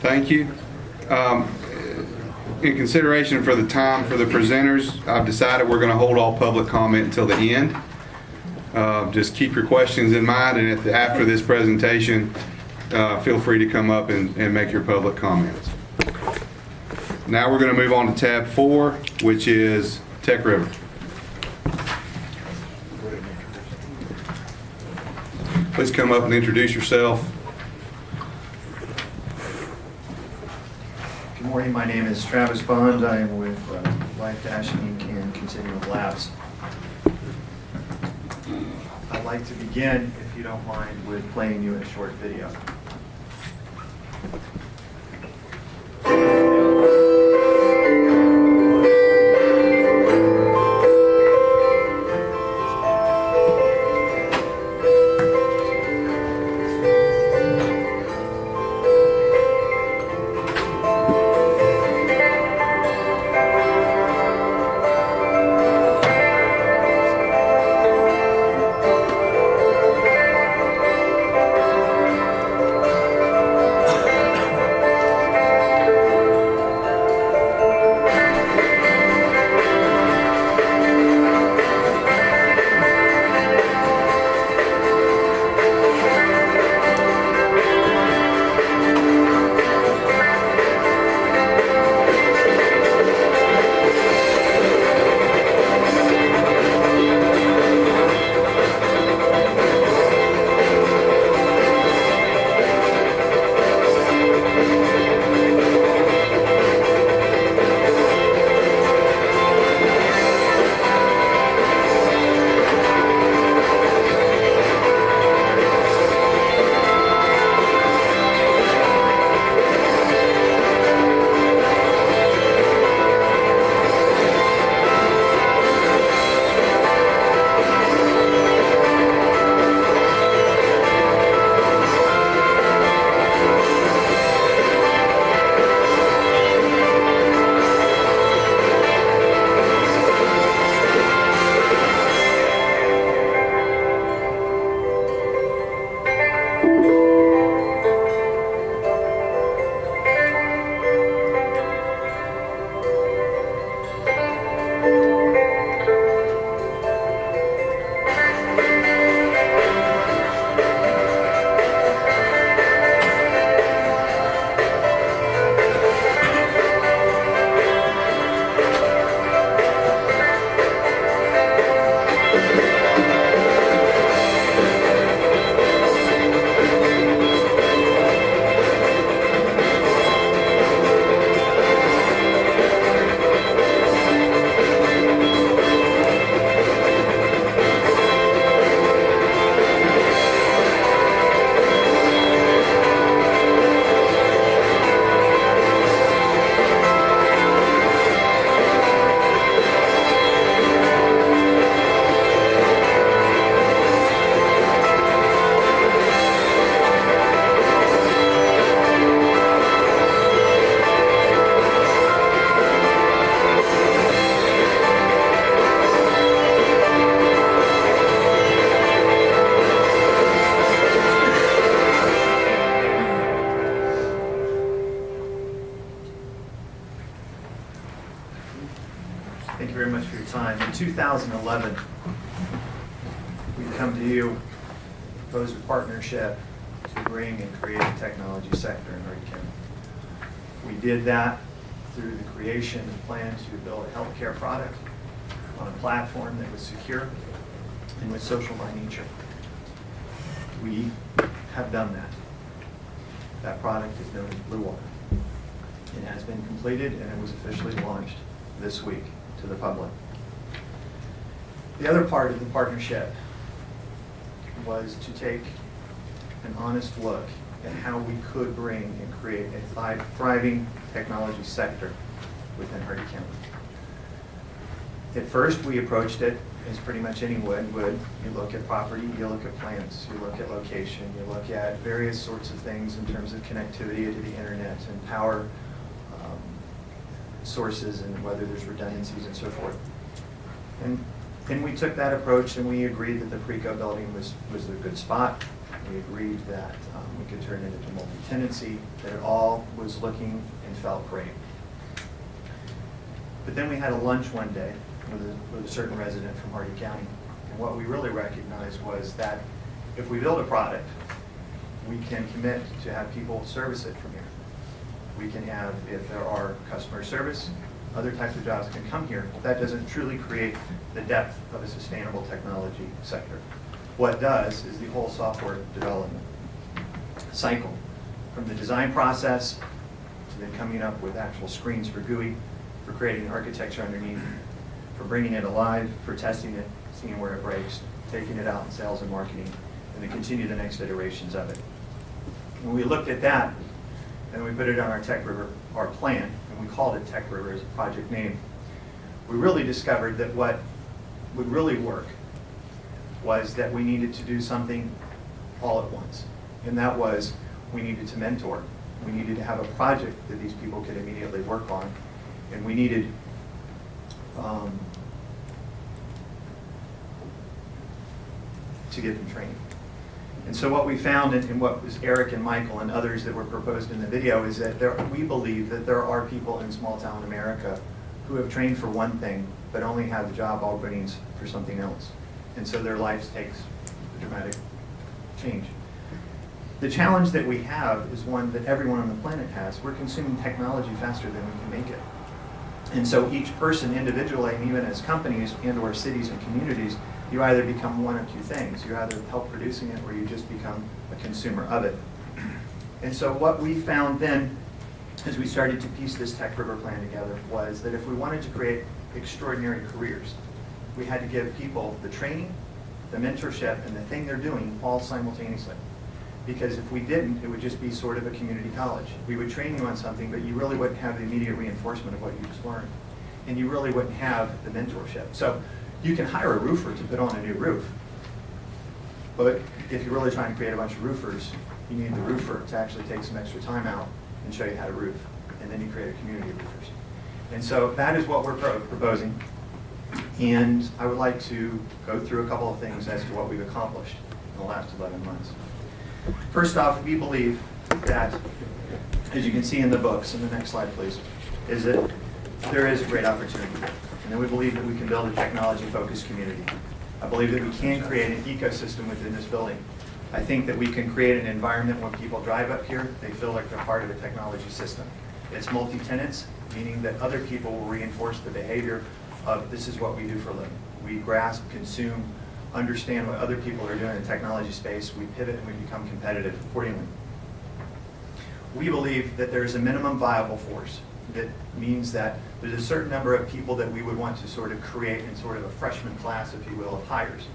Thank you. In consideration for the time for the presenters, I've decided we're going to hold all public comment until the end. Just keep your questions in mind, and after this presentation, feel free to come up and make your public comments. Now we're going to move on to tab 4, which is Tech River. Please come up and introduce yourself. Good morning, my name is Travis Bond. I am with Life-Dash Inc. and Continuum Labs. I'd like to begin, if you don't mind, with playing you a short video. Thank you very much for your time. In 2011, we come to you, propose a partnership to bring and create a technology sector in Hardin County. We did that through the creation and plan to build a healthcare product on a platform that was secure and with social by nature. We have done that. That product is known as Blue Water. It has been completed and it was officially launched this week to the public. The other part of the partnership was to take an honest look at how we could bring and create a thriving technology sector within Hardin County. At first, we approached it as pretty much anyone would. You look at property, you look at plans, you look at location, you look at various sorts of things in terms of connectivity to the internet and power sources and whether there's redundancies and so forth. And we took that approach and we agreed that the Preco building was a good spot. We agreed that we could turn it into multi-tenancy, that it all was looking and felt great. But then we had a lunch one day with a certain resident from Hardee County. And what we really recognized was that if we build a product, we can commit to have people service it from here. We can have, if there are customer service, other types of jobs can come here. That doesn't truly create the depth of a sustainable technology sector. What does is the whole software development cycle, from the design process to then coming up with actual screens for GUI, for creating architecture underneath, for bringing it alive, for testing it, seeing where it breaks, taking it out in sales and marketing, and then continue the next iterations of it. When we looked at that, and we put it on our Tech River, our plan, and we called it Tech River as a project name, we really discovered that what would really work was that we needed to do something all at once. And that was, we needed to mentor. We needed to have a project that these people could immediately work on. And we needed to give them training. And so what we found, and what was Eric and Michael and others that were proposed in the video, is that we believe that there are people in small town America who have trained for one thing, but only have job openings for something else. And so their lives takes a dramatic change. The challenge that we have is one that everyone on the planet has. We're consuming technology faster than we can make it. And so each person individually, and even as companies and or cities and communities, you either become one of two things. You either help producing it or you just become a consumer of it. And so what we found then, as we started to piece this Tech River plan together, was that if we wanted to create extraordinary careers, we had to give people the training, the mentorship, and the thing they're doing all simultaneously. Because if we didn't, it would just be sort of a community college. We would train you on something, but you really wouldn't have the immediate reinforcement of what you just learned. And you really wouldn't have the mentorship. So you can hire a roofer to put on a new roof. But if you're really trying to create a bunch of roofers, you need the roofer to actually take some extra time out and show you how to roof. And then you create a community of roofers. And so that is what we're proposing. And I would like to go through a couple of things as to what we've accomplished in the last 11 months. First off, we believe that, as you can see in the books, and the next slide please, is that there is a great opportunity here. And then we believe that we can build a technology-focused community. I believe that we can create an ecosystem within this building. I think that we can create an environment when people drive up here, they feel like they're part of a technology system. It's multi-tenants, meaning that other people will reinforce the behavior of this is what we do for a living. We grasp, consume, understand what other people are doing in the technology space, we pivot and we become competitive accordingly. We believe that there's a minimum viable force. That means that there's a certain number of people that we would want to sort of create in sort of a freshman class, if you will, of hires.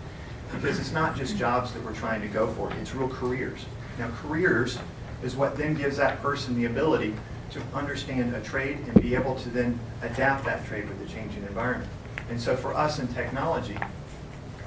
Because it's not just jobs that we're trying to go for, it's real careers. Now careers is what then gives that person the ability to understand a trade and be able to then adapt that trade with the changing environment. And so for us in technology,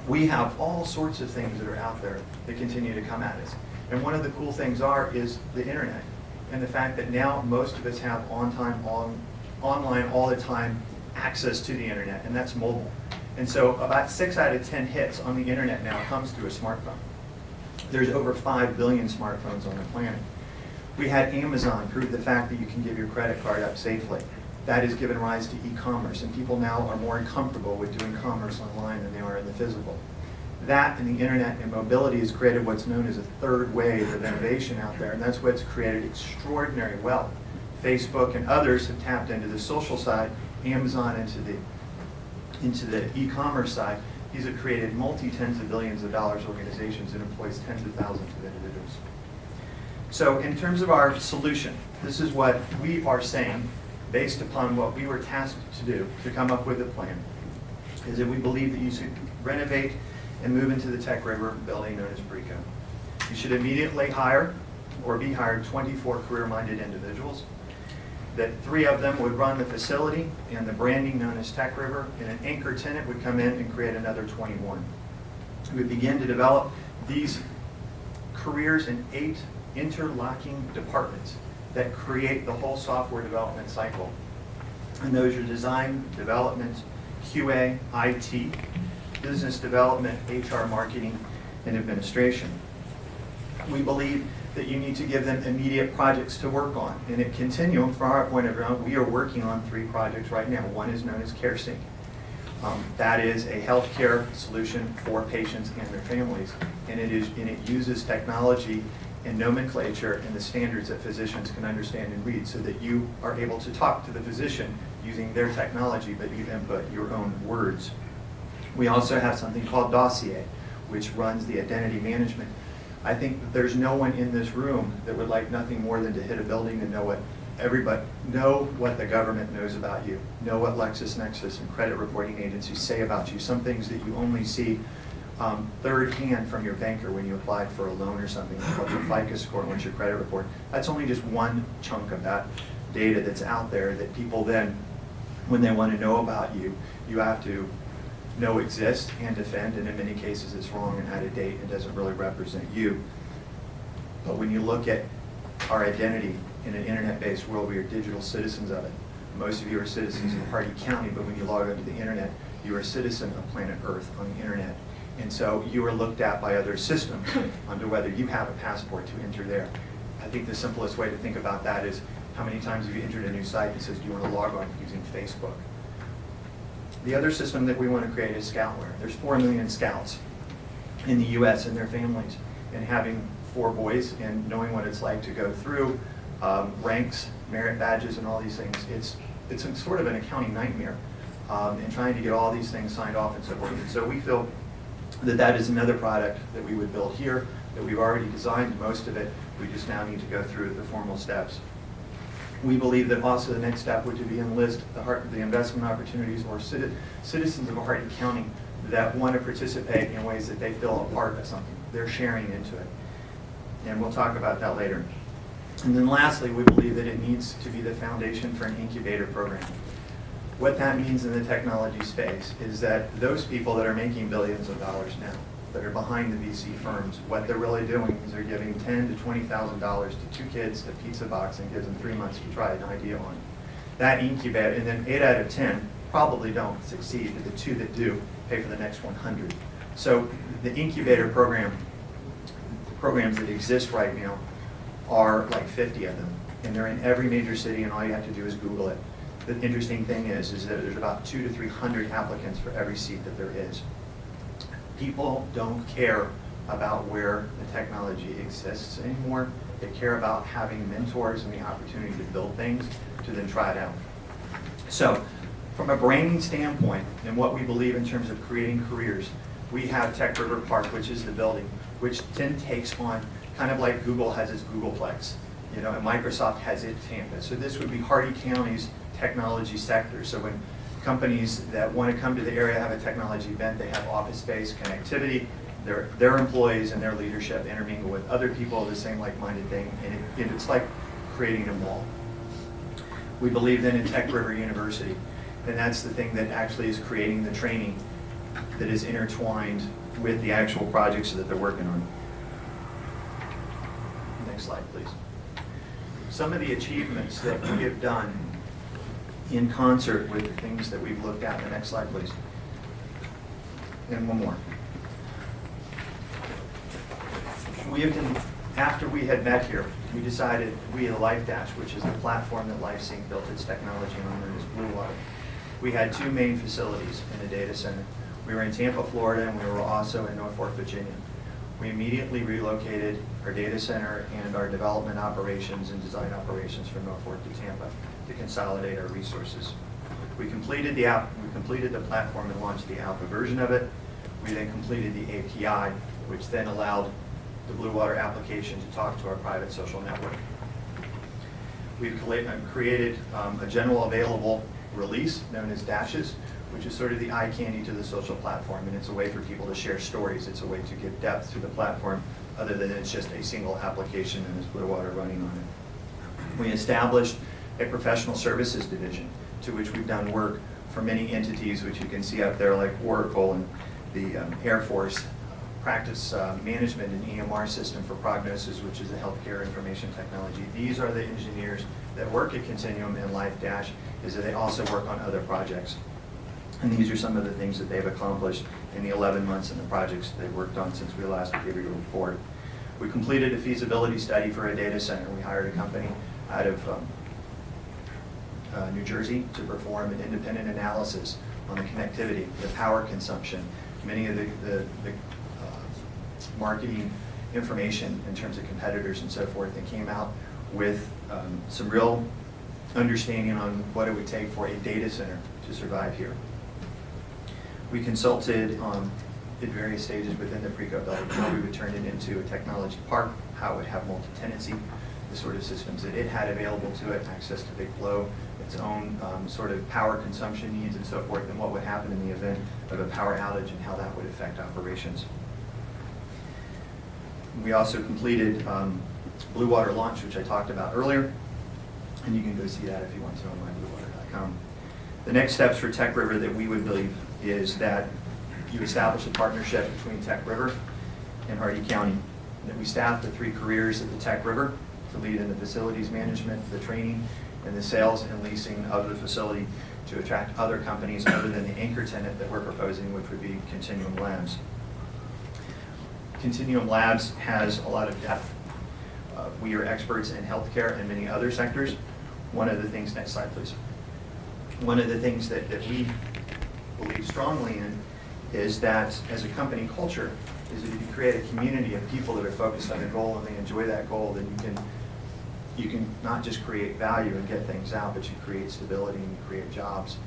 we have all sorts of things that are out there that continue to come at us. And one of the cool things is the internet. And the fact that now most of us have online all the time access to the internet, and that's mobile. And so about 6 out of 10 hits on the internet now comes through a smartphone. There's over 5 billion smartphones on the planet. We had Amazon prove the fact that you can give your credit card up safely. That has given rise to e-commerce, and people now are more comfortable with doing commerce online than they are in the physical. That and the internet and mobility has created what's known as a third wave of innovation out there, and that's what's created extraordinary wealth. Facebook and others have tapped into the social side, Amazon into the e-commerce side. These have created multi-tens of billions of dollars organizations that employs tens of thousands of individuals. So in terms of our solution, this is what we are saying based upon what we were tasked to do, to come up with a plan, is that we believe that you should renovate and move into the Tech River building known as Preco. You should immediately hire or be hired 24 career-minded individuals. that 3 of them would run the facility and the branding known as Tech River, and an anchor tenant would come in and create another 21. We would begin to develop these careers in 8 interlocking departments that create the whole software development cycle. And those are design, development, QA, IT, business development, HR, marketing, and administration. We believe that you need to give them immediate projects to work on. And at Continuum, from our point of view, we are working on 3 projects right now. One is known as CareSync. That is a healthcare solution for patients and their families. And it uses technology and nomenclature and the standards that physicians can understand and read so that you are able to talk to the physician using their technology, but you input your own words. We also have something called Dossier, which runs the identity management. I think that there's no one in this room that would like nothing more than to hit a building and know what the government knows about you, know what LexisNexis and credit reporting agencies say about you, some things that you only see third hand from your banker when you applied for a loan or something, what your FICO score and what's your credit report. That's only just one chunk of that data that's out there that people then, when they want to know about you, you have to know exists and defend, and in many cases it's wrong and out of date and doesn't really represent you. But when you look at our identity in an internet-based world, we are digital citizens of it. Most of you are citizens of Hardee County, but when you log onto the internet, you are a citizen of planet Earth on the internet. And so you are looked at by other systems under whether you have a passport to enter there. I think the simplest way to think about that is how many times have you entered a new site that says, do you want to log on using Facebook? The other system that we want to create is Scoutware. There's 4 million scouts in the US and their families. And having 4 boys and knowing what it's like to go through ranks, merit badges, and all these things, it's a sort of an accounting nightmare in trying to get all these things signed off and so forth. And so we feel that that is another product that we would build here, that we've already designed most of it. We just now need to go through the formal steps. We believe that also the next step would be enlist the investment opportunities or citizens of Hardee County that want to participate in ways that they feel a part of something. They're sharing into it. And we'll talk about that later. And then lastly, we believe that it needs to be the foundation for an incubator program. What that means in the technology space is that those people that are making billions of dollars now, that are behind the VC firms, what they're really doing is they're giving $10,000 to $20,000 to 2 kids a pizza box and gives them 3 months to try an idea on. That incubator, and then 8 out of 10 probably don't succeed, but the 2 that do pay for the next 100. So the incubator programs that exist right now are like 50 of them, and they're in every major city, and all you have to do is Google it. The interesting thing is that there's about 200 to 300 applicants for every seat that there is. People don't care about where the technology exists anymore. They care about having mentors and the opportunity to build things to then try it out. So from a branding standpoint and what we believe in terms of creating careers, we have Tech River Park, which is the building, which then takes on kind of like Google has its Googleplex, and Microsoft has its campus. So this would be Hardee County's technology sector. So when companies that want to come to the area have a technology event, they have office space, connectivity, their employees and their leadership intermingle with other people of the same like-minded thing, and it's like creating a mall. We believe then in Tech River University, and that's the thing that actually is creating the training that is intertwined with the actual projects that they're working on. Next slide, please. Some of the achievements that we have done in concert with the things that we've looked at. The next slide, please. And one more. After we had met here, we decided we at LifeDash, which is the platform that LifeSync built its technology on, known as Blue Water. We had 2 main facilities in the data center. We were in Tampa, Florida, and we were also in Norfolk, Virginia. We immediately relocated our data center and our development operations and design operations from Norfolk to Tampa to consolidate our resources. We completed the platform and launched the alpha version of it. We then completed the API, which then allowed the Blue Water application to talk to our private social network. We've created a general available release known as Dashes, which is sort of the eye candy to the social platform, and it's a way for people to share stories. It's a way to give depth to the platform other than it's just a single application and it's Blue Water running on it. We established a professional services division to which we've done work for many entities, which you can see up there, like Oracle and the Air Force, practice management and EMR system for prognosis, which is a healthcare information technology. These are the engineers that work at Continuum, and Life Dash is that they also work on other projects. And these are some of the things that they've accomplished in the 11 months and the projects they've worked on since we last gave you a report. We completed a feasibility study for a data center. We hired a company out of New Jersey to perform an independent analysis on the connectivity, the power consumption, many of the marketing information in terms of competitors and so forth, and came out with some real understanding on what it would take for a data center to survive here. We consulted at various stages within the Preco building how we would turn it into a technology park, how it would have multi-tenancy, the sort of systems that it had available to it, access to big flow, its own sort of power consumption needs and so forth, and what would happen in the event of a power outage and how that would affect operations. We also completed Blue Water launch, which I talked about earlier, and you can go see that if you want to on mybluewater.com. The next steps for Tech River that we would believe is that you establish a partnership between Tech River and Hardee County, that we staff the 3 careers at the Tech River to lead in the facilities management, the training, and the sales and leasing of the facility to attract other companies other than the anchor tenant that we're proposing, which would be Continuum Labs. Continuum Labs has a lot of depth. We are experts in healthcare and many other sectors. One of the things, next slide please. One of the things that we believe strongly in is that as a company culture, is that if you create a community of people that are focused on a goal and they enjoy that goal, then you can not just create value and get things out, but you create stability and you create jobs.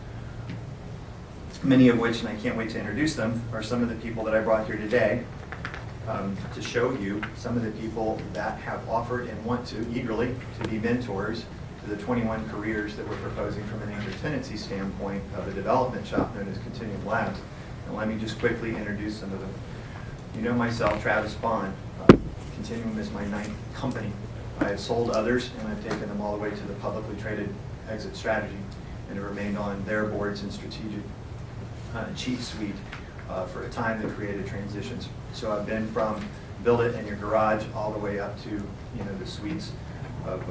Many of which, and I can't wait to introduce them, are some of the people that I brought here today to show you some of the people that have offered and want to eagerly to be mentors to the 21 careers that we're proposing from an anchor tenancy standpoint of a development shop known as Continuum Labs. And let me just quickly introduce some of them. You know myself, Travis Bond. Continuum is my 9th company. I have sold others, and I've taken them all the way to the publicly traded exit strategy, and have remained on their boards and strategic chief suite for a time that created transitions. So I've been from build it in your garage all the way up to the suites of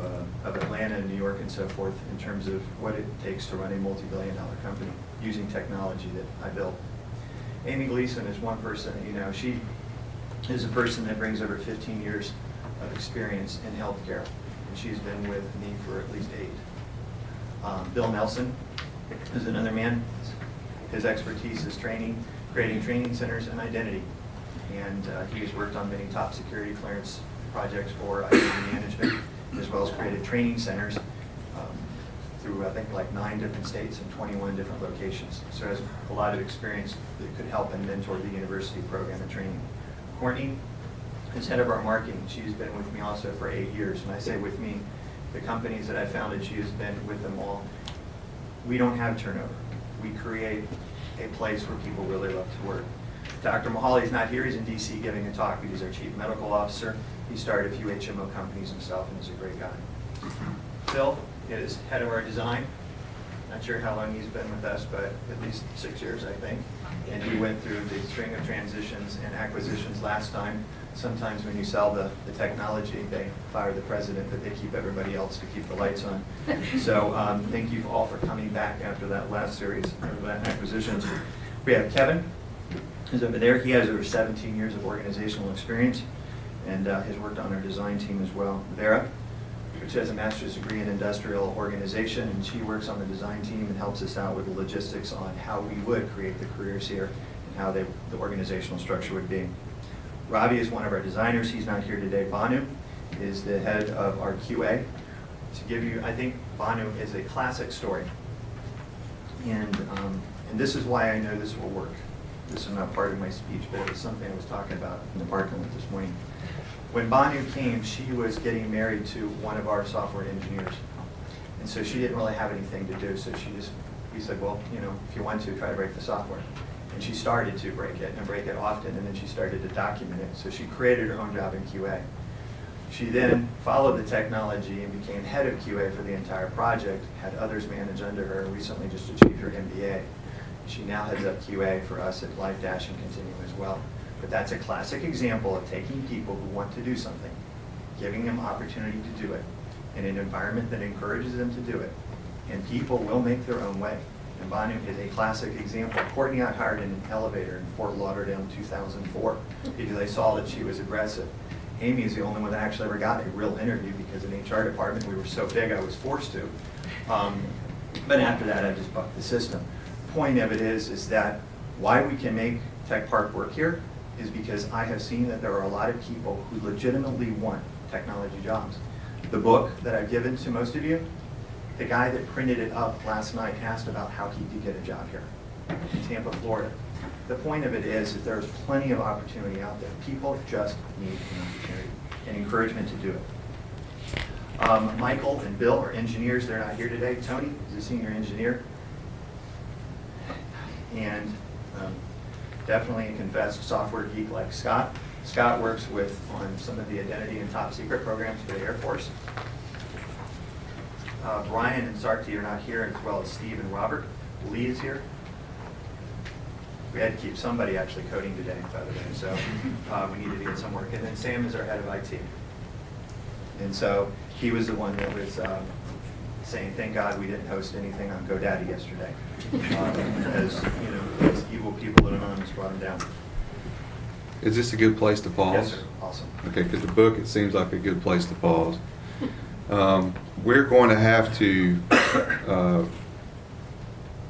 Atlanta and New York and so forth in terms of what it takes to run a multi-billion-dollar company using technology that I built. Amy Gleason is one person, she is a person that brings over 15 years of experience in healthcare, and she's been with me for at least 8. Bill Nelson is another man. His expertise is creating training centers and identity, and he has worked on many top security clearance projects for identity management, as well as created training centers through, I think, like 9 different states and 21 different locations. So has a lot of experience that could help and mentor the university program and training. Courtney is head of our marketing. She's been with me also for 8 years. When I say with me, the companies that I founded, she has been with them all. We don't have turnover. We create a place where people really love to work. Dr. Mahali's not here. He's in DC giving a talk. He's our chief medical officer. He started a few HMO companies himself and is a great guy. Phil is head of our design. Not sure how long he's been with us, but at least 6 years, I think. And he went through the string of transitions and acquisitions last time. Sometimes when you sell the technology, they fire the president, but they keep everybody else to keep the lights on. So thank you all for coming back after that last series of acquisitions. We have Kevin, who's over there. He has over 17 years of organizational experience and has worked on our design team as well. Vera, which has a master's degree in industrial organization, and she works on the design team and helps us out with the logistics on how we would create the careers here and how the organizational structure would be. Ravi is one of our designers. He's not here today. Banu is the head of our QA. To give you, I think Banu is a classic story. And this is why I know this will work. This is not part of my speech, but it was something I was talking about in the parking lot this morning. When Banu came, she was getting married to one of our software engineers. And so she didn't really have anything to do, so we said, well, if you want to, try to break the software. And she started to break it, and break it often, and then she started to document it. So she created her own job in QA. She then followed the technology and became head of QA for the entire project, had others manage under her, and recently just achieved her MBA. She now heads up QA for us at Life Dash and Continuum as well. But that's a classic example of taking people who want to do something, giving them opportunity to do it in an environment that encourages them to do it. And people will make their own way. And Banu is a classic example. Courtney got hired in an elevator in Fort Lauderdale in 2004 because they saw that she was aggressive. Amy is the only one that actually ever got a real interview because in the HR department we were so big I was forced to. But after that I just bucked the system. Point of it is that why we can make Tech Park work here is because I have seen that there are a lot of people who legitimately want technology jobs. The book that I've given to most of you, the guy that printed it up last night asked about how he could get a job here in Tampa, Florida. The point of it is that there's plenty of opportunity out there. People just need an opportunity and encouragement to do it. Michael and Bill are engineers. They're not here today. Tony is a senior engineer. And definitely a confessed software geek like Scott. Scott works on some of the identity and top secret programs for the Air Force. Brian and Sarti are not here, as well as Steve and Robert. Lee is here. We had to keep somebody actually coding today, by the way, so we needed to get some work. And then Sam is our head of IT. And so he was the one that was saying, thank God we didn't host anything on GoDaddy yesterday. Because, those evil people at Anonymous brought him down. Is this a good place to pause? Yes, sir. Awesome. Okay, because the book, it seems like a good place to pause. We're going to have to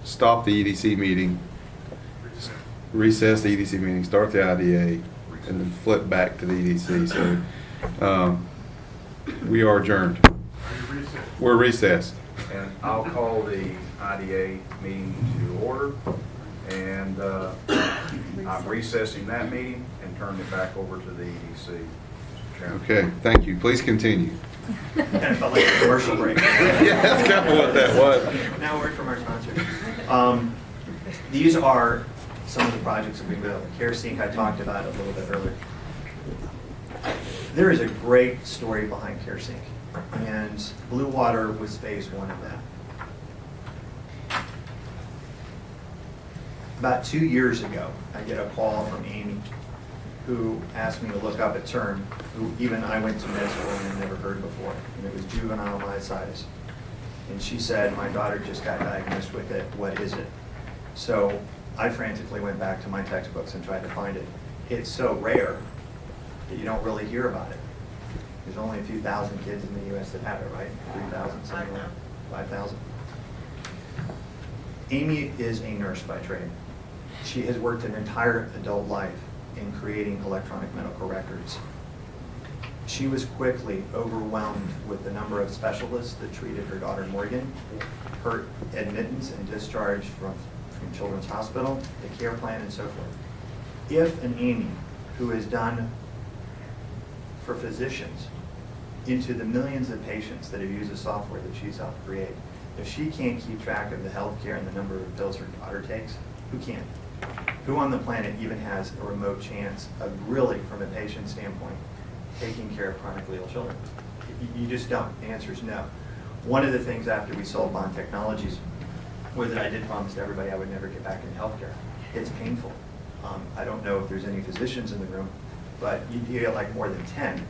stop the EDC meeting, recess the EDC meeting, start the IDA, and then flip back to the EDC. So we are adjourned. We're recessed. And I'll call the IDA meeting to order, and I'm recessing that meeting and turning it back over to the EDC chairman. Okay, thank you. Please continue. Kind of felt like a commercial break. Yeah, that's kind of what that was. Now a word from our sponsors. These are some of the projects that we built. CareSync, I talked about it a little bit earlier. There is a great story behind CareSync, and Blue Water was phase one of that. About 2 years ago, I get a call from Amy, who asked me to look up a term, who even I went to med school and had never heard before, and it was juvenile myositis. And she said, my daughter just got diagnosed with it, what is it? So I frantically went back to my textbooks and tried to find it. It's so rare that you don't really hear about it. There's only a few thousand kids in the U.S. that have it, right? 3,000, something like that. 5,000. Amy is a nurse by trade. She has worked an entire adult life in creating electronic medical records. She was quickly overwhelmed with the number of specialists that treated her daughter Morgan, her admittance and discharge from Children's Hospital, the care plan, and so forth. If an Amy, who is done for physicians into the millions of patients that have used the software that she's helped create, if she can't keep track of the healthcare and the number of pills her daughter takes, who can? Who on the planet even has a remote chance of really, from a patient standpoint, taking care of chronically ill children? You just don't. The answer is no. One of the things after we sold Bond Technologies was that I did promise to everybody I would never get back into healthcare. It's painful. I don't know if there's any physicians in the room, but you get like more than 10.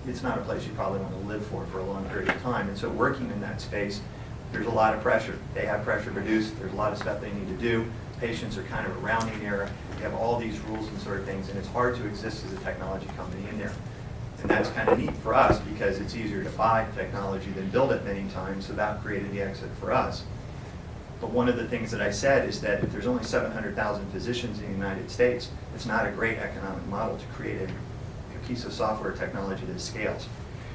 It's not a place you probably want to live for a long period of time. And so working in that space, there's a lot of pressure. They have pressure produced. There's a lot of stuff they need to do. Patients are kind of a rounding error. You have all these rules and sort of things, and it's hard to exist as a technology company in there. And that's kind of neat for us because it's easier to buy technology than build it many times, so that created the exit for us. But one of the things that I said is that if there's only 700,000 physicians in the United States, it's not a great economic model to create a piece of software technology that scales.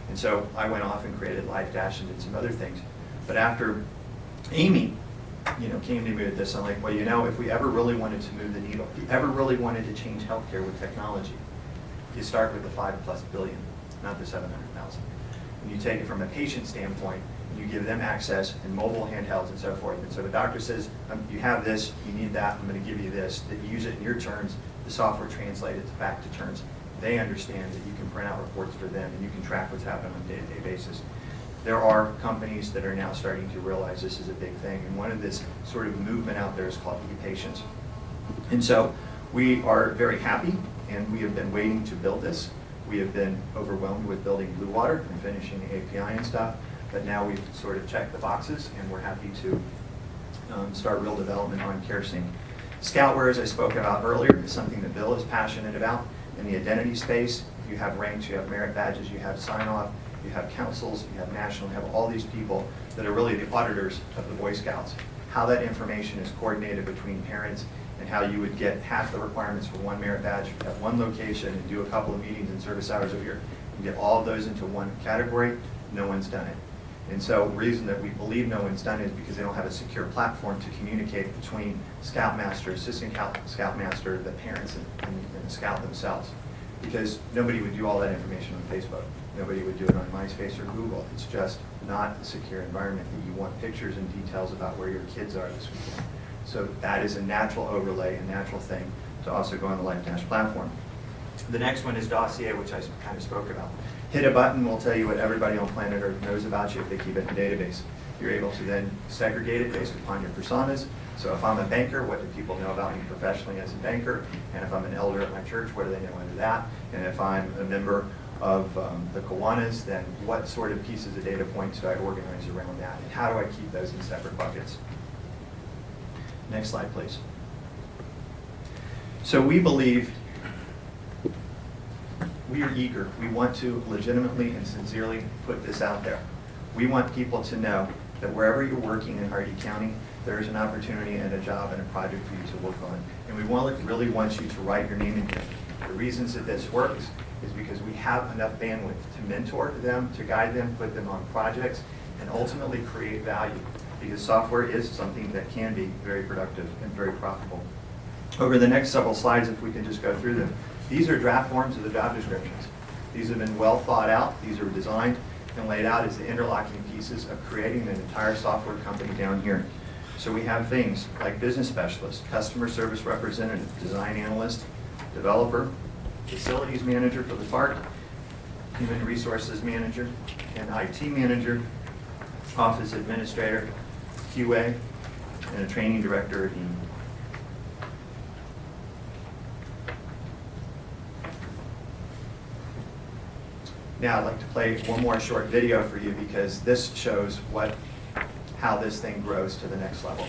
And so I went off and created Life Dash and did some other things. But after Amy, came to me with this, I'm like, well, if we ever really wanted to move the needle, if we ever really wanted to change healthcare with technology, you start with the $5+ billion, not the 700,000. And you take it from a patient standpoint, and you give them access and mobile handhelds and so forth. And so the doctor says, you have this, you need that, I'm going to give you this. That you use it in your terms, the software translates it back to terms they understand that you can print out reports for them and you can track what's happening on a day-to-day basis. There are companies that are now starting to realize this is a big thing, and one of this sort of movement out there is called e-patients. And so we are very happy, and we have been waiting to build this. We have been overwhelmed with building Blue Water and finishing the API and stuff, but now we've sort of checked the boxes, and we're happy to start real development on CareSync. Scoutware, as I spoke about earlier, is something that Bill is passionate about. In the identity space, you have ranks, you have merit badges, you have sign-off, you have councils, you have national, you have all these people that are really the auditors of the Boy Scouts. How that information is coordinated between parents and how you would get half the requirements for one merit badge at one location and do a couple of meetings and service hours a year and get all of those into one category, no one's done it. And so the reason that we believe no one's done it is because they don't have a secure platform to communicate between Scoutmaster, Assistant Scoutmaster, the parents, and the Scout themselves. Because nobody would do all that information on Facebook. Nobody would do it on MySpace or Google. It's just not a secure environment that you want pictures and details about where your kids are this weekend. So that is a natural overlay, a natural thing to also go on the LifeDash platform. The next one is Dossier, which I kind of spoke about. Hit a button, will tell you what everybody on planet Earth knows about you if they keep it in a database. You're able to then segregate it based upon your personas. So if I'm a banker, what do people know about me professionally as a banker? And if I'm an elder at my church, what do they know under that? And if I'm a member of the Kiwanis, then what sort of pieces of data points do I organize around that? And how do I keep those in separate buckets? Next slide, please. So we believe, we are eager. We want to legitimately and sincerely put this out there. We want people to know that wherever you're working in Hardee County, there is an opportunity and a job and a project for you to work on. And we really want you to write your name in here. The reasons that this works is because we have enough bandwidth to mentor them, to guide them, put them on projects, and ultimately create value. Because software is something that can be very productive and very profitable. Over the next several slides, if we can just go through them, these are draft forms of the job descriptions. These have been well thought out. These are designed and laid out as the interlocking pieces of creating an entire software company down here. So we have things like business specialist, customer service representative, design analyst, developer, facilities manager for the park, human resources manager, and IT manager, office administrator, QA, and a training director at EAM. Now I'd like to play one more short video for you because this shows how this thing grows to the next level.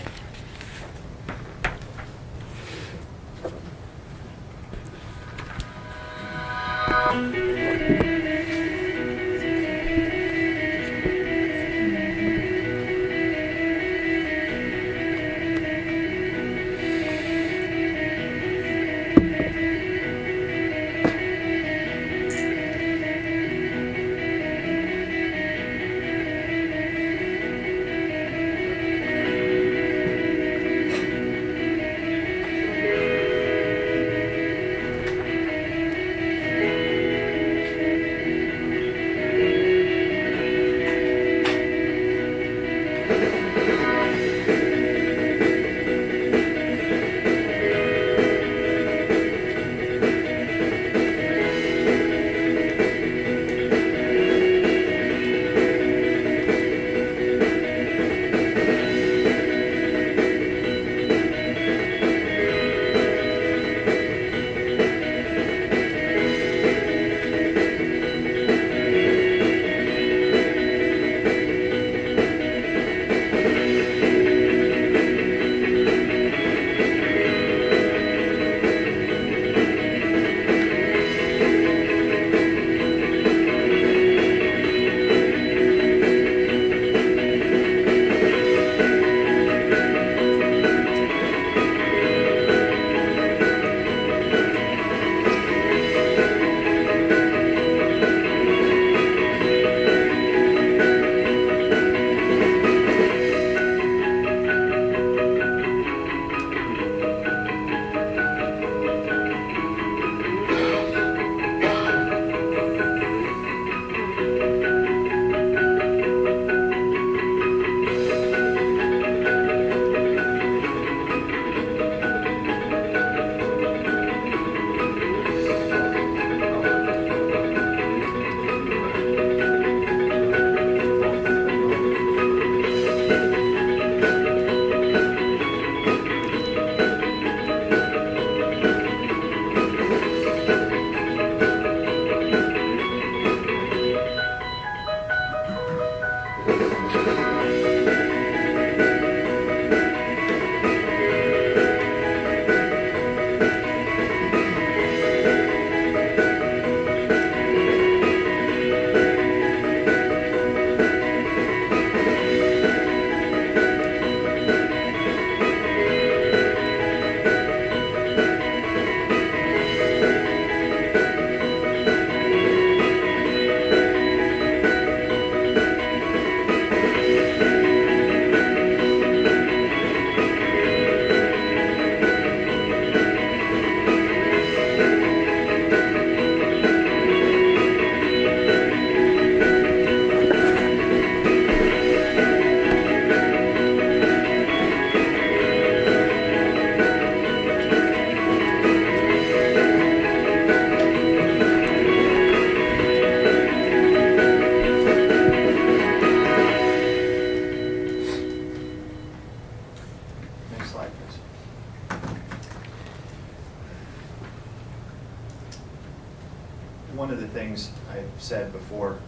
one of the things I've said before,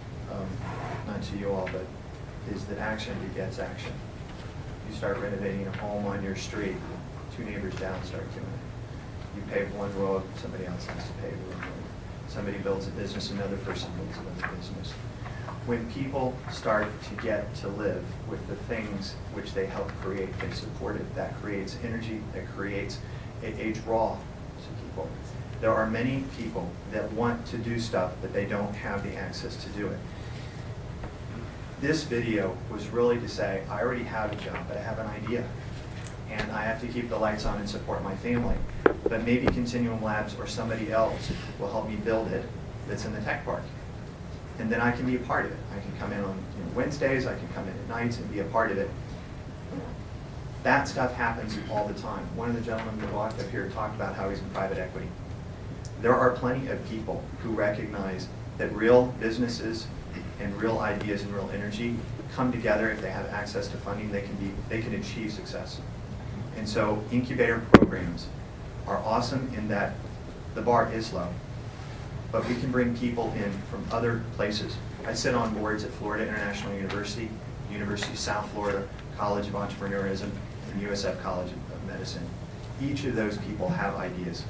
not to you all, but is that action begets action. You start renovating a home on your street, 2 neighbors down start doing it. You pave one road, somebody else has to pave the road. Somebody builds a business, another person builds another business. When people start to get to live with the things which they help create, they support it, that creates energy, that creates a draw to people. There are many people that want to do stuff, but they don't have the access to do it. This video was really to say, I already have a job, but I have an idea. And I have to keep the lights on and support my family. But maybe Continuum Labs or somebody else will help me build it that's in the tech park. And then I can be a part of it. I can come in on Wednesdays, I can come in at nights and be a part of it. That stuff happens all the time. One of the gentlemen that walked up here talked about how he's in private equity. There are plenty of people who recognize that real businesses and real ideas and real energy come together. If they have access to funding, they can achieve success. And so incubator programs are awesome in that the bar is low, but we can bring people in from other places. I sit on boards at Florida International University, University of South Florida, College of Entrepreneurism, and USF College of Medicine. Each of those people have ideas.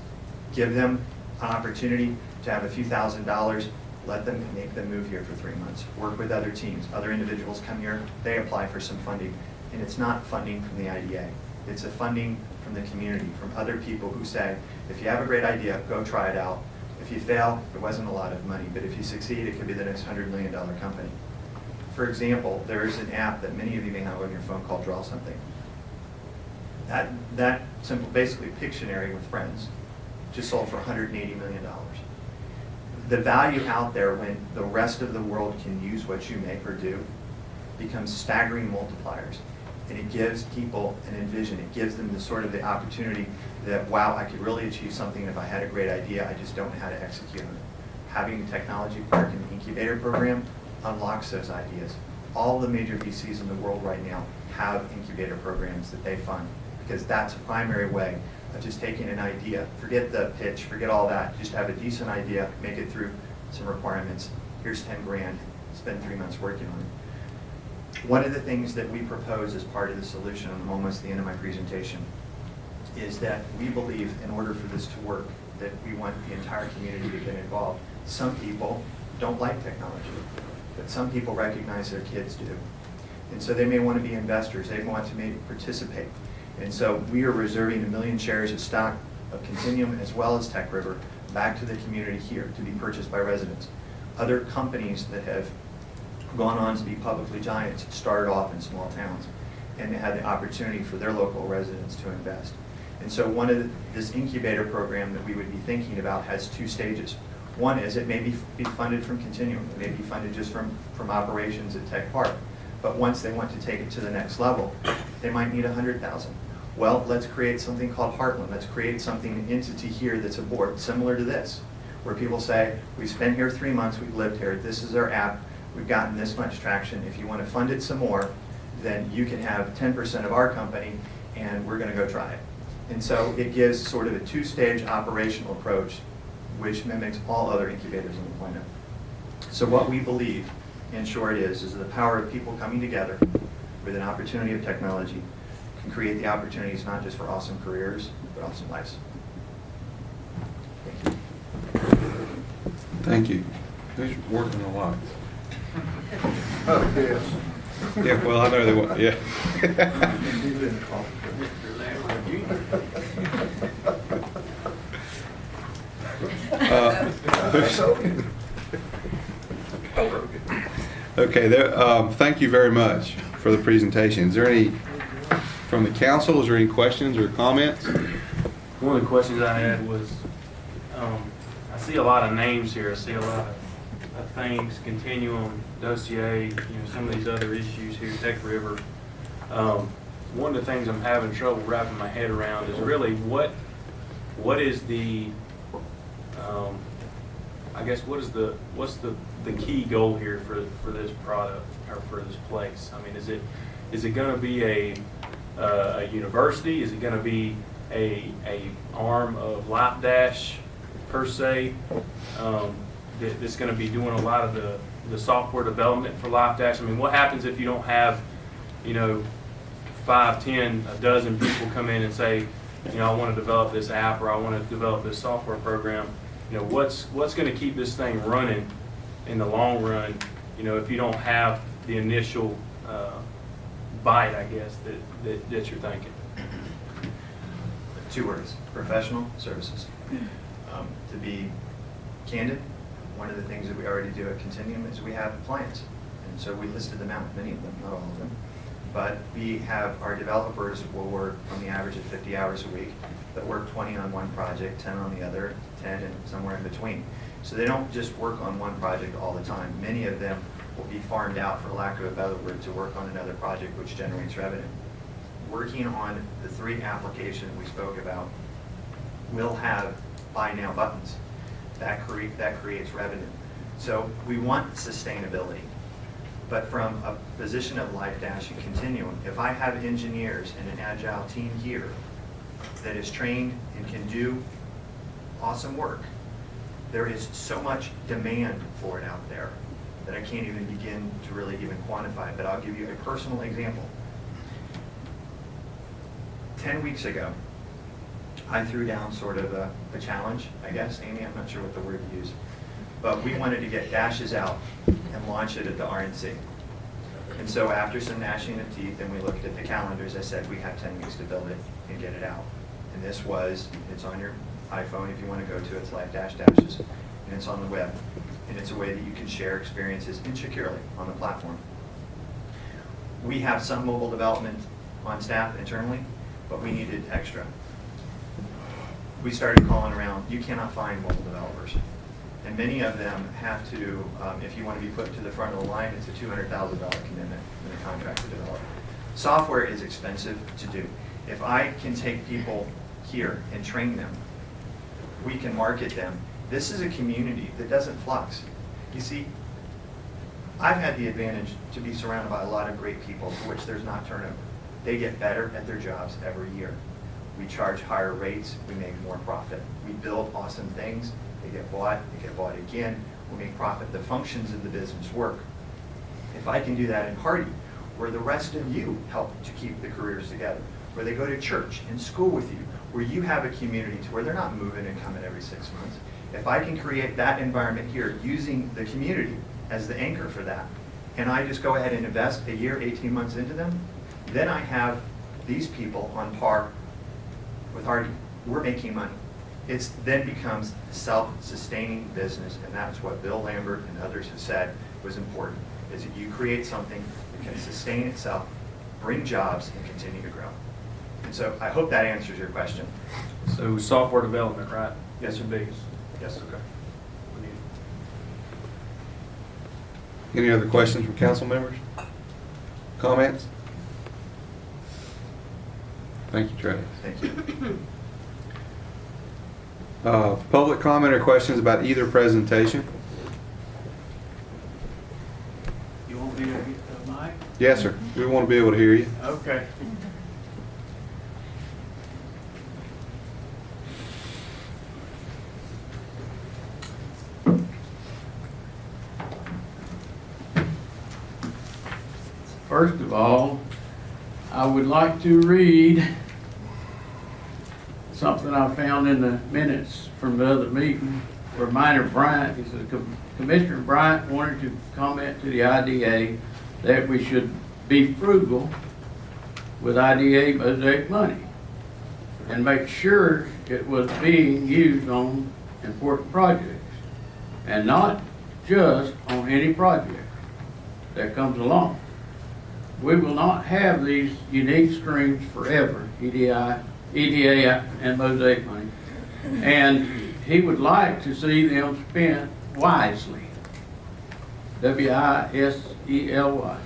Give them an opportunity to have a few $1,000s, let them make them move here for 3 months. Work with other teams. Other individuals come here, they apply for some funding. And it's not funding from the IDA. It's a funding from the community, from other people who say, if you have a great idea, go try it out. If you fail, it wasn't a lot of money, but if you succeed, it could be the next $100 million company. For example, there is an app that many of you may have on your phone called Draw Something. That simple, basically Pictionary with friends, just sold for $180 million. The value out there when the rest of the world can use what you make or do becomes staggering multipliers. And it gives people an envision. It gives them the sort of the opportunity that, wow, I could really achieve something if I had a great idea. I just don't know how to execute on it. Having a technology park and incubator program unlocks those ideas. All the major VCs in the world right now have incubator programs that they fund, because that's a primary way of just taking an idea. Forget the pitch, forget all that. Just have a decent idea, make it through some requirements. Here's 10 grand, spend 3 months working on it. One of the things that we propose as part of the solution, and I'm almost at the end of my presentation, is that we believe in order for this to work, that we want the entire community to get involved. Some people don't like technology, but some people recognize their kids do. And so they may want to be investors, they want to maybe participate. And so we are reserving 1 million shares of stock of Continuum as well as Tech River back to the community here to be purchased by residents. Other companies that have gone on to be publicly giants started off in small towns and had the opportunity for their local residents to invest. And so this incubator program that we would be thinking about has 2 stages. One is it may be funded from Continuum, it may be funded just from operations at Tech Park. But once they want to take it to the next level, they might need 100,000. Well, let's create something called Heartland. Let's create something, an entity here that's a board similar to this, where people say, we've spent here 3 months, we've lived here, this is our app, we've gotten this much traction. If you want to fund it some more, then you can have 10% of our company and we're going to go try it. And so it gives sort of a 2-stage operational approach which mimics all other incubators on the planet. So what we believe, in short, is the power of people coming together with an opportunity of technology can create the opportunities not just for awesome careers, but awesome lives. Thank you. Thank you. Who's working a lot? Oh, yes. Yeah, well, I know they want, yeah. Okay, thank you very much for the presentation. Is there any, from the council, is there any questions or comments? One of the questions I had was, I see a lot of names here. I see a lot of things, Continuum, Dossier, some of these other issues here, Tech River. One of the things I'm having trouble wrapping my head around is really what is the, I guess what's the key goal here for this product or for this place? I mean, is it going to be a university? Is it going to be a arm of Light Dash per se? that's going to be doing a lot of the software development for LifeDash? I mean, what happens if you don't have, 5, 10, a dozen people come in and say, I want to develop this app, or I want to develop this software program? What's going to keep this thing running in the long run, if you don't have the initial bite, I guess, that you're thinking? 2 words: professional services. To be candid, one of the things that we already do at Continuum is we have plans. And so we listed them out, many of them, not all of them. But we have our developers will work on the average of 50 hours a week, that work 20 on one project, 10 on the other, 10 and somewhere in between. So they don't just work on one project all the time. Many of them will be farmed out, for lack of a better word, to work on another project which generates revenue. Working on the 3 applications we spoke about will have buy now buttons. That creates revenue. So we want sustainability. But from a position of LifeDash and Continuum, if I have engineers and an agile team here that is trained and can do awesome work, there is so much demand for it out there that I can't even begin to really even quantify. But I'll give you a personal example. 10 weeks ago, I threw down sort of a challenge, I guess, Amy, I'm not sure what the word to use, but we wanted to get dashes out and launch it at the RNC. And so after some gnashing of teeth and we looked at the calendars, I said we have 10 weeks to build it and get it out. And this was, it's on your iPhone if you want to go to it, it's LifeDash, and it's on the web. And it's a way that you can share experiences insecurely on the platform. We have some mobile development on staff internally, but we needed extra. We started calling around. You cannot find mobile developers. And many of them have to, if you want to be put to the front of the line, it's a $200,000 commitment in the contract to develop. Software is expensive to do. If I can take people here and train them, we can market them. This is a community that doesn't flux. You see, I've had the advantage to be surrounded by a lot of great people for which there's not turnover. They get better at their jobs every year. We charge higher rates, we make more profit. We build awesome things, they get bought again, we make profit. The functions of the business work. If I can do that in Hardy, where the rest of you help to keep the careers together, where they go to church and school with you, where you have a community to where they're not moving and coming every 6 months. If I can create that environment here using the community as the anchor for that, and I just go ahead and invest a year, 18 months into them, then I have these people on par with Hardy. We're making money. It then becomes a self-sustaining business, and that's what Bill Lambert and others have said was important, is that you create something that can sustain itself, bring jobs, and continue to grow. And so I hope that answers your question. So software development, right? Yes, That's your biggest. Yes. Okay. Any other questions from council members? Comments? Thank you, Travis. Thank you. Public comment or questions about either presentation? You want me to get the mic? Yes, sir. We want to be able to hear you. Okay. First of all, I would like to read something I found in the minutes from the other meeting where Minor Bryant, he said, Commissioner Bryant wanted to comment to the IDA that we should be frugal with IDA Mosaic money and make sure it was being used on important projects and not just on any project that comes along. We will not have these unique streams forever, EDA and Mosaic money. And he would like to see them spent wisely. W-I-S-E-L-Y.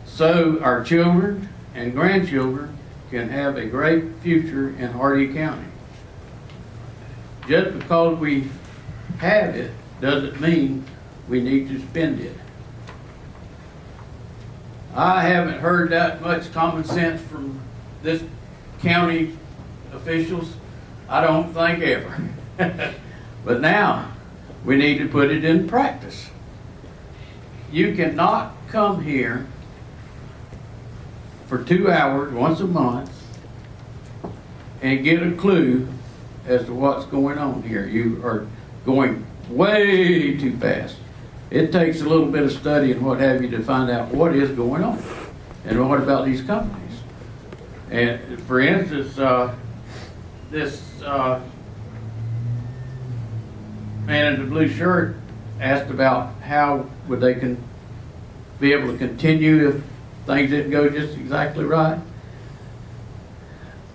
So our children and grandchildren can have a great future in Hardy County. Just because we have it doesn't mean we need to spend it. I haven't heard that much common sense from this county officials, I don't think ever. But now, we need to put it in practice. You cannot come here for 2 hours once a month and get a clue as to what's going on here. You are going way too fast. It takes a little bit of study and what have you to find out what is going on and what about these companies. And for instance, this man in the blue shirt asked about how would they be able to continue if things didn't go just exactly right.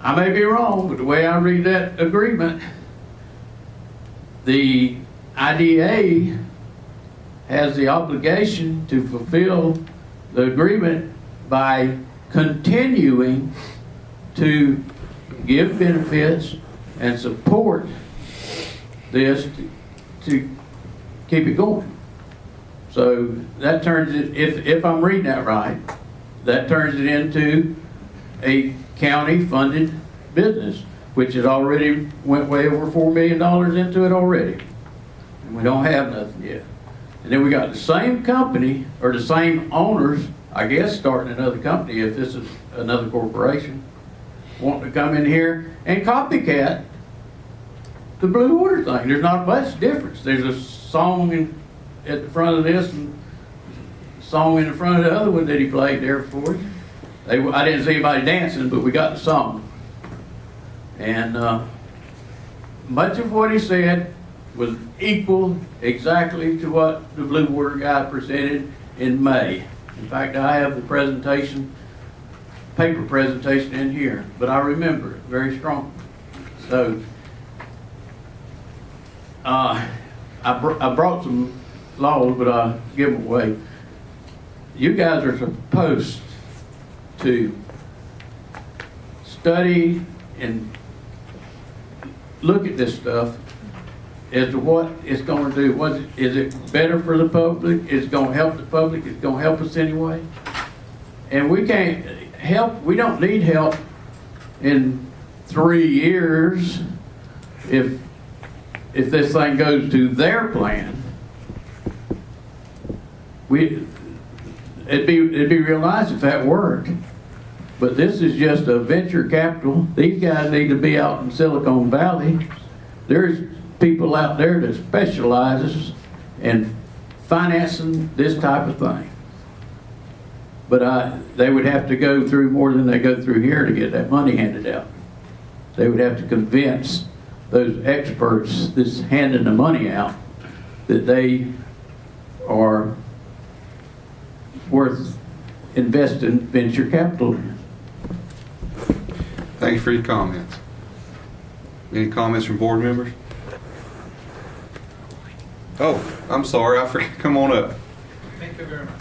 I may be wrong, but the way I read that agreement, the IDA has the obligation to fulfill the agreement by continuing to give benefits and support this to keep it going. So that turns it, if I'm reading that right, that turns it into a county-funded business, which has already went way over $4 million into it already. And we don't have nothing yet. And then we got the same company, or the same owners, I guess, starting another company if this is another corporation, wanting to come in here and copycat the Blue Water thing. There's not much difference. There's a song at the front of this and a song in the front of the other one that he played there for you. I didn't see anybody dancing, but we got the song. And much of what he said was equal exactly to what the Blue Water guy presented in May. In fact, I have the presentation, paper presentation in here, but I remember it very strongly. So I brought some laws, but I'll give them away. You guys are supposed to study and look at this stuff as to what it's going to do. Is it better for the public? Is it going to help the public? Is it going to help us anyway? And we can't help, we don't need help in 3 years if this thing goes to their plan. It'd be real nice if that worked. But this is just a venture capital. These guys need to be out in Silicon Valley. There's people out there that specializes in financing this type of thing. But they would have to go through more than they go through here to get that money handed out. They would have to convince those experts that's handing the money out that they are worth investing venture capital in. Thank you for your comments. Any comments from board members? Oh, I'm sorry, I forgot. Come on up. Thank you very much.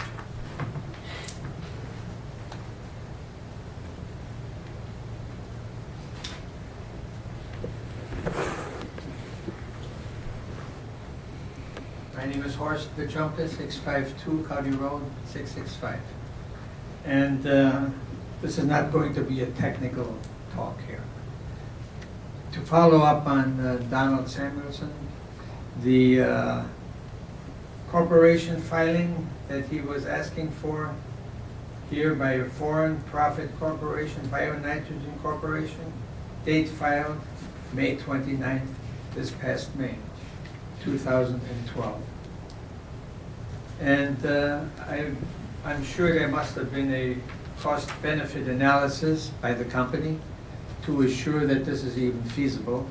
My name is Horst Bejumka, 652 County Road, 665. And this is not going to be a technical talk here. To follow up on Donald Samuelson, the corporation filing that he was asking for here by a foreign profit corporation, Bio-Nitrogen Corporation, date filed May 29th, this past May, 2012. And I'm sure there must have been a cost-benefit analysis by the company to assure that this is even feasible.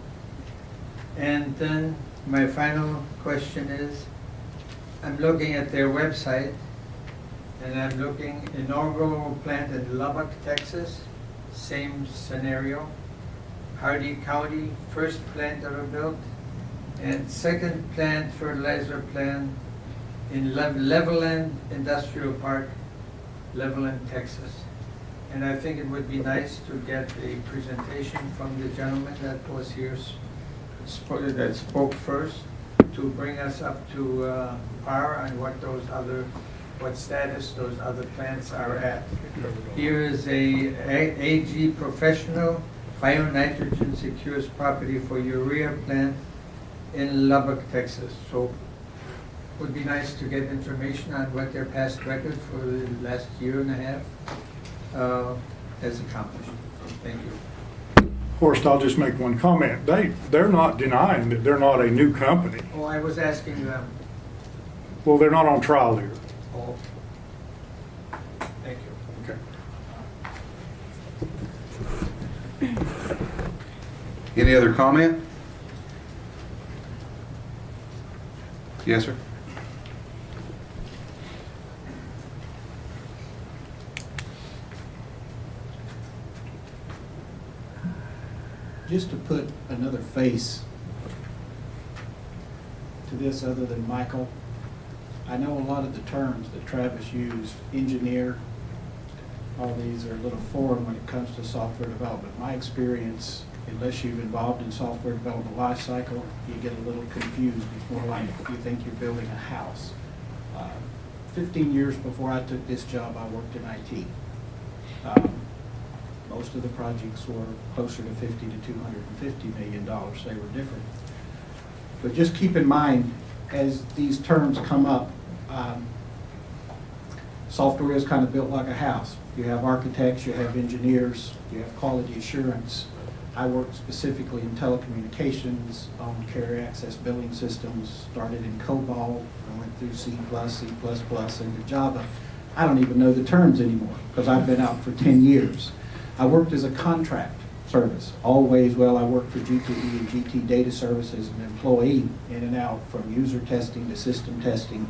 And then my final question is, I'm looking at their website, and I'm looking inaugural plant in Lubbock, Texas, same scenario. Hardy County, first plant ever built, and second plant, fertilizer plant in Levelland Industrial Park, Levelland, Texas. And I think it would be nice to get a presentation from the gentleman that was here, that spoke first, to bring us up to par on what status those other plants are at. Here is a AG Professional, Bio-Nitrogen secures property for urea plant in Lubbock, Texas. So would be nice to get information on what their past record for the last year and a half has accomplished. Thank you. Horst, I'll just make one comment. They're not denying that they're not a new company. Oh, I was asking them. Well, they're not on trial here. Oh, thank you. Okay. Any other comment? Yes, sir. Just to put another face to this other than Michael, I know a lot of the terms that Travis used, engineer, all these are a little foreign when it comes to software development. My experience, unless you've involved in software development life cycle, you get a little confused. It's more like you think you're building a house. 15 years before I took this job, I worked in IT. Most of the projects were closer to $50 to $250 million. They were different. But just keep in mind, as these terms come up, software is kind of built like a house. You have architects, you have engineers, you have quality assurance. I worked specifically in telecommunications on carrier access billing systems, started in COBOL, I went through C++, C++, into Java. I don't even know the terms anymore because I've been out for 10 years. I worked as a contract service. Always, well, I worked for GTE and GT Data Services as an employee, in and out from user testing to system testing.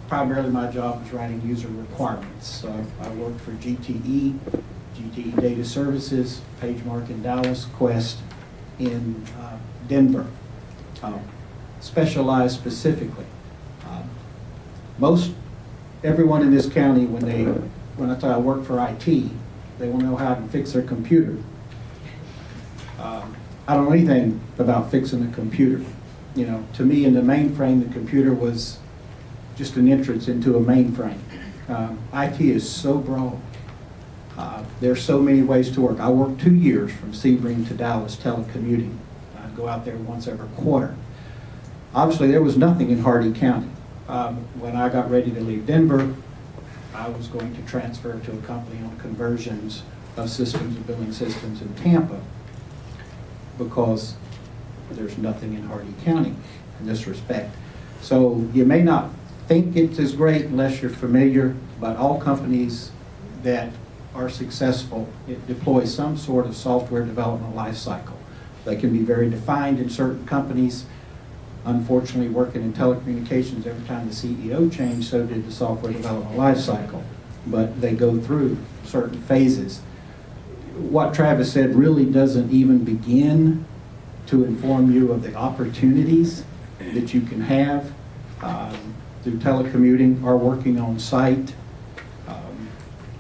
Primarily my job was writing user requirements. So I worked for GTE, GTE Data Services, PageMark in Dallas, Quest in Denver. Specialized specifically. Most everyone in this county, when I say I work for IT, they want to know how to fix their computer. I don't know anything about fixing a computer. You know, to me, in the mainframe, the computer was just an entrance into a mainframe. IT is so broad. There's so many ways to work. I worked 2 years from Sebring to Dallas telecommuting. I'd go out there once every quarter. Obviously, there was nothing in Hardee County. When I got ready to leave Denver, I was going to transfer to a company on conversions of systems and billing systems in Tampa because there's nothing in Hardee County in this respect. So you may not think it's as great unless you're familiar, but all companies that are successful deploy some sort of software development life cycle. They can be very defined in certain companies. Unfortunately, working in telecommunications, every time the CEO changed, so did the software development life cycle. But they go through certain phases. What Travis said really doesn't even begin to inform you of the opportunities that you can have through telecommuting or working on site.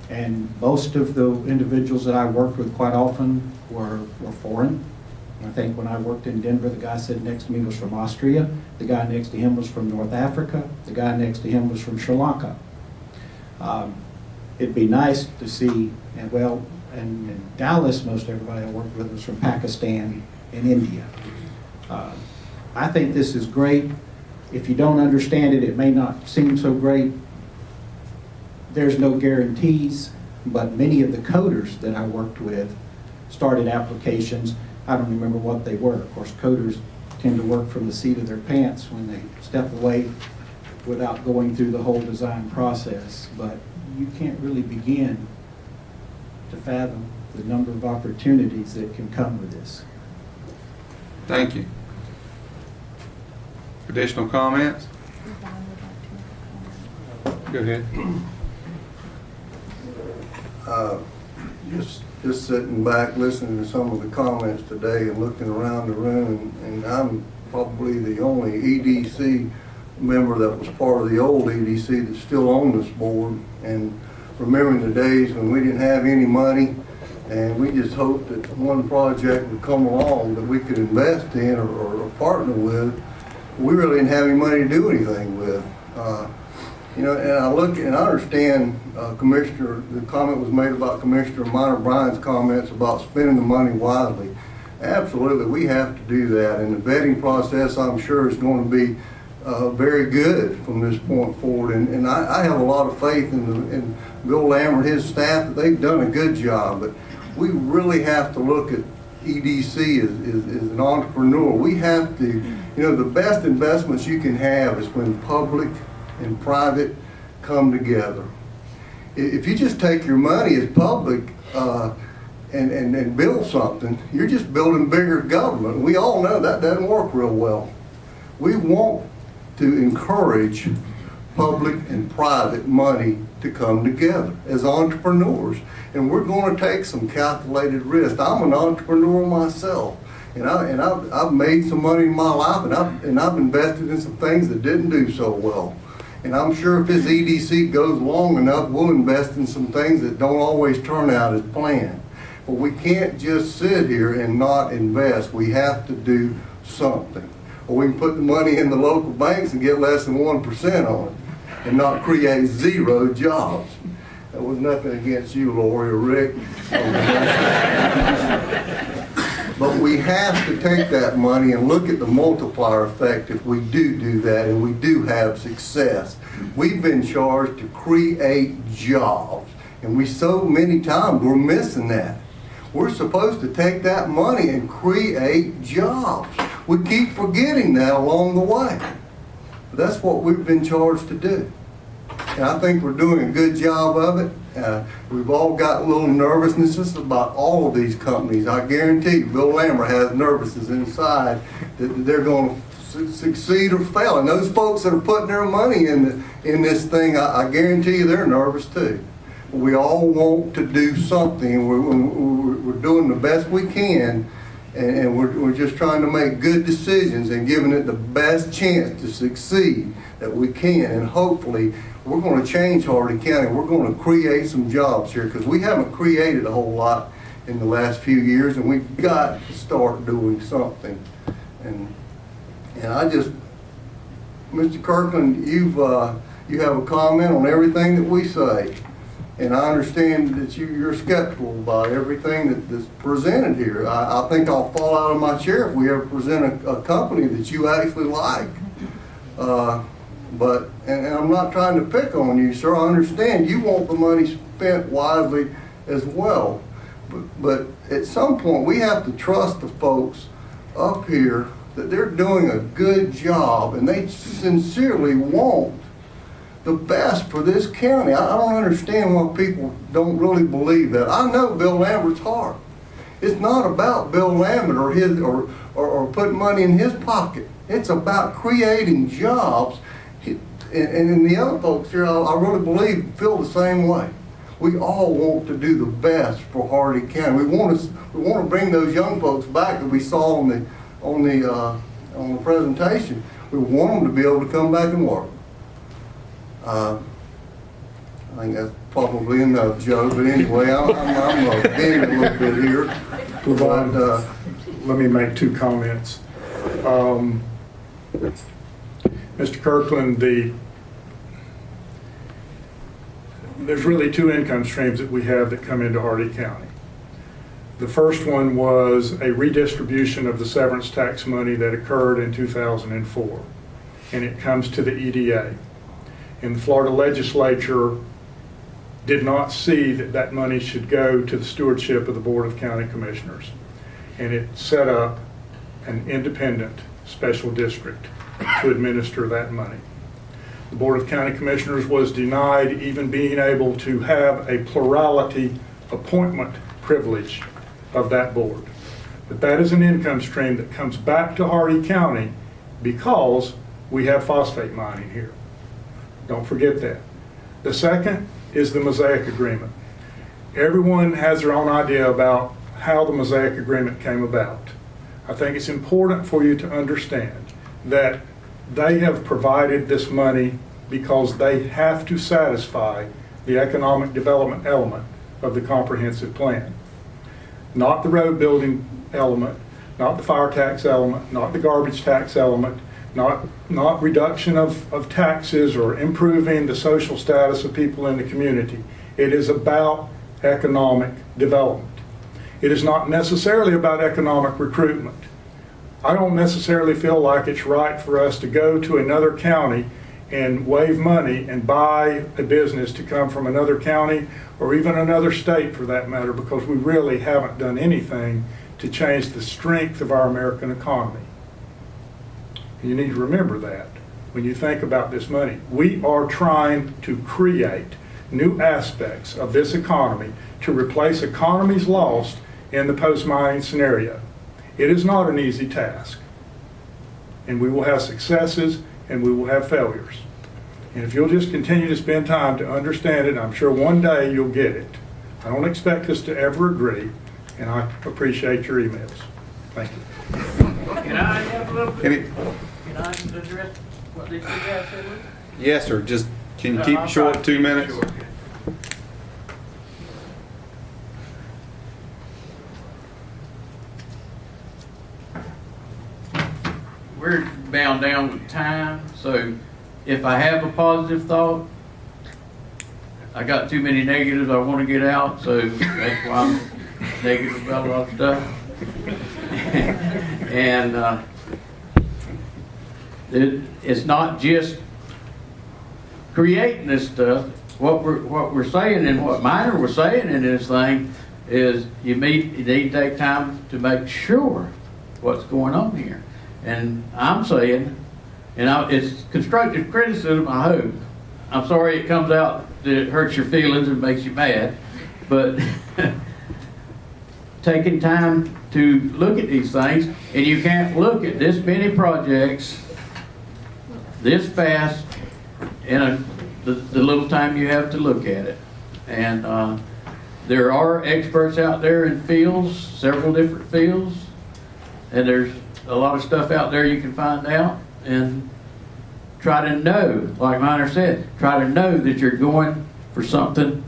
And most of the individuals that I worked with quite often were foreign. I think when I worked in Denver, the guy sitting next to me was from Austria. The guy next to him was from North Africa. The guy next to him was from Sri Lanka. It'd be nice to see, and well, and in Dallas, most everybody I worked with was from Pakistan and India. I think this is great. If you don't understand it, it may not seem so great. There's no guarantees, but many of the coders that I worked with started applications. I don't remember what they were. Of course, coders tend to work from the seat of their pants when they step away without going through the whole design process. But you can't really begin to fathom the number of opportunities that can come with this. Thank you. Additional comments? Go ahead. Just sitting back, listening to some of the comments today and looking around the room, and I'm probably the only EDC member that was part of the old EDC that's still on this board, and remembering the days when we didn't have any money, and we just hoped that one project would come along that we could invest in or partner with. We really didn't have any money to do anything with. You know, and I look and I understand Commissioner, the comment was made about Commissioner Minor Bryant's comments about spending the money wisely. Absolutely, we have to do that, and the vetting process, I'm sure, is going to be very good from this point forward. And I have a lot of faith in Bill Lambert and his staff that they've done a good job. But we really have to look at EDC as an entrepreneur. We have to, you know, the best investments you can have is when public and private come together. If you just take your money as public and build something, you're just building bigger government. We all know that doesn't work real well. We want to encourage public and private money to come together as entrepreneurs. And we're going to take some calculated risks. I'm an entrepreneur myself, and I've made some money in my life, and I've invested in some things that didn't do so well. And I'm sure if this EDC goes long enough, we'll invest in some things that don't always turn out as planned. But we can't just sit here and not invest. We have to do something. Or we can put the money in the local banks and get less than 1% on it and not create 0 jobs. That was nothing against you, Lori or Rick. But we have to take that money and look at the multiplier effect if we do that and we do have success. We've been charged to create jobs, and we so many times we're missing that. We're supposed to take that money and create jobs. We keep forgetting that along the way. But that's what we've been charged to do. And I think we're doing a good job of it. We've all got a little nervousness about all of these companies. I guarantee you, Bill Lambert has nervousness inside that they're going to succeed or fail. And those folks that are putting their money in this thing, I guarantee you they're nervous too. We all want to do something. We're doing the best we can, and we're just trying to make good decisions and giving it the best chance to succeed that we can. And hopefully we're going to change Hardy County. We're going to create some jobs here, because we haven't created a whole lot in the last few years, and we've got to start doing something. And I just, Mr. Kirkland, you have a comment on everything that we say. And I understand that you're skeptical about everything that's presented here. I think I'll fall out of my chair if we ever present a company that you actually like. But I'm not trying to pick on you, sir. I understand you want the money spent wisely as well. But at some point, we have to trust the folks up here that they're doing a good job, and they sincerely want the best for this county. I don't understand why people don't really believe that. I know Bill Lambert's heart. It's not about Bill Lambert or putting money in his pocket. It's about creating jobs. And the other folks here, I really believe, feel the same way. We all want to do the best for Hardy County. We want to bring those young folks back that we saw on the presentation. We want them to be able to come back and work. I think that's probably enough, Joe. But anyway, I'm venting a little bit here. But, let me make 2 comments. Mr. Kirkland, there's really 2 income streams that we have that come into Hardy County. The first one was a redistribution of the severance tax money that occurred in 2004, and it comes to the EDA. And the Florida legislature did not see that money should go to the stewardship of the Board of County Commissioners. And it set up an independent special district to administer that money. The Board of County Commissioners was denied even being able to have a plurality appointment privilege of that board. But that is an income stream that comes back to Hardy County because we have phosphate mining here. Don't forget that. The second is the Mosaic Agreement. Everyone has their own idea about how the Mosaic Agreement came about. I think it's important for you to understand that they have provided this money because they have to satisfy the economic development element of the comprehensive plan. Not the road building element, not the fire tax element, not the garbage tax element, not reduction of taxes or improving the social status of people in the community. It is about economic development. It is not necessarily about economic recruitment. I don't necessarily feel like it's right for us to go to another county and waive money and buy a business to come from another county or even another state for that matter, because we really haven't done anything to change the strength of our American economy. You need to remember that when you think about this money. We are trying to create new aspects of this economy to replace economies lost in the post-mining scenario. It is not an easy task. And we will have successes and we will have failures. And if you'll just continue to spend time to understand it, I'm sure one day you'll get it. I don't expect us to ever agree, and I appreciate your emails. Thank you. Can I have a little bit? Any, Can I address what these two guys said? yes, sir. Just, can you keep it short, 2 minutes? Sure. We're bound down with time, so if I have a positive thought, I got too many negatives I want to get out, so that's why I'm negative about a lot of stuff. And it's not just creating this stuff. What we're saying and what Minor was saying in this thing is you need to take time to make sure what's going on here. And I'm saying, it's constructive criticism, I hope. I'm sorry it comes out that it hurts your feelings and makes you mad, but taking time to look at these things, and you can't look at this many projects this fast in the little time you have to look at it. And there are experts out there in fields, several different fields, and there's a lot of stuff out there you can find out, and try to know, like Minor said, try to know that you're going for something